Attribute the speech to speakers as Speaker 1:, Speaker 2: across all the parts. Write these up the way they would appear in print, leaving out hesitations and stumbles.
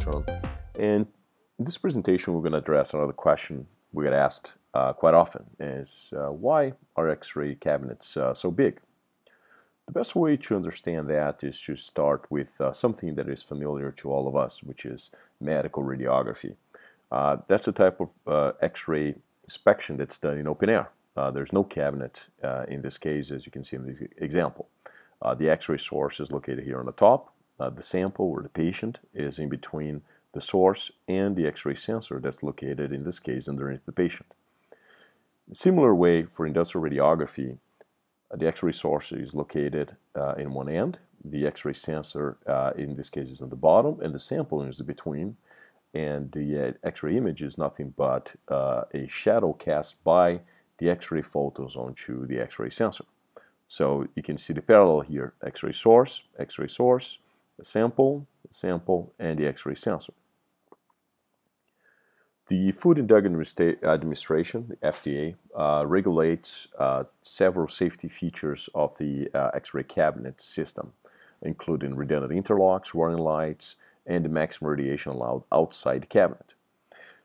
Speaker 1: Electron, and in this presentation we're going to address another question we get asked quite often, is why are X-ray cabinets so big? The best way to understand that is to start with something that is familiar to all of us, which is medical radiography. That's the type of X-ray inspection that's done in open air. There's no cabinet in this case, as you can see in this example. The X-ray source is located here on the top. The sample, or the patient, is in between the source and the X-ray sensor that's located, in this case, underneath the patient. A similar way for industrial radiography, the X-ray source is located in one end, the X-ray sensor in this case is on the bottom, and the sample is between, and the X-ray image is nothing but a shadow cast by the X-ray photos onto the X-ray sensor. So you can see the parallel here: X-ray source, the sample, and the X-ray sensor. The Food and Drug Administration, the FDA, regulates several safety features of the X-ray cabinet system, including redundant interlocks, warning lights, and the maximum radiation allowed outside the cabinet.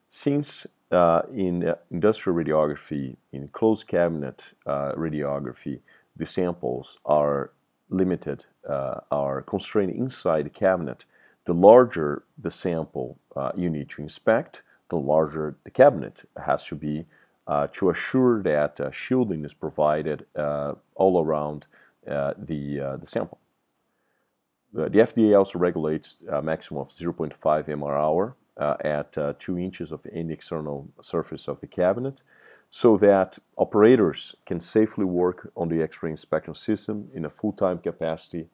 Speaker 1: Since in industrial radiography, in closed cabinet radiography, the samples are limited, are constrained inside the cabinet, the larger the sample you need to inspect, the larger the cabinet has to be to assure that shielding is provided all around the sample. The FDA also regulates a maximum of 0.5 mR/hour at 2 inches of any external surface of the cabinet, so that operators can safely work on the X-ray inspection system in a full-time capacity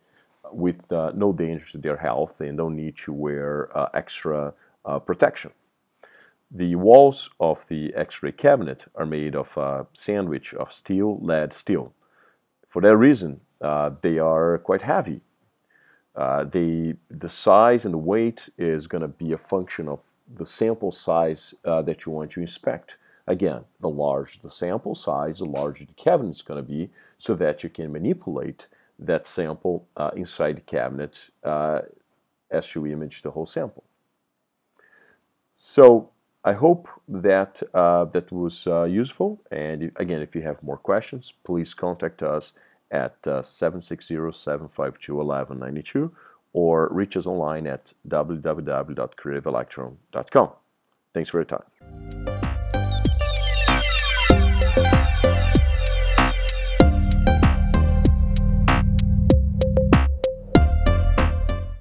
Speaker 1: with no danger to their health and don't need to wear extra protection. The walls of the X-ray cabinet are made of a sandwich of lead steel. For that reason, they are quite heavy. The size and the weight is going to be a function of the sample size that you want to inspect. Again, the larger the sample size, the larger the cabinet is going to be, so that you can manipulate that sample inside the cabinet as you image the whole sample. So I hope that that was useful, and again, if you have more questions, please contact us at 760-752-1192 or reach us online at www.creativeelectron.com. Thanks for your time.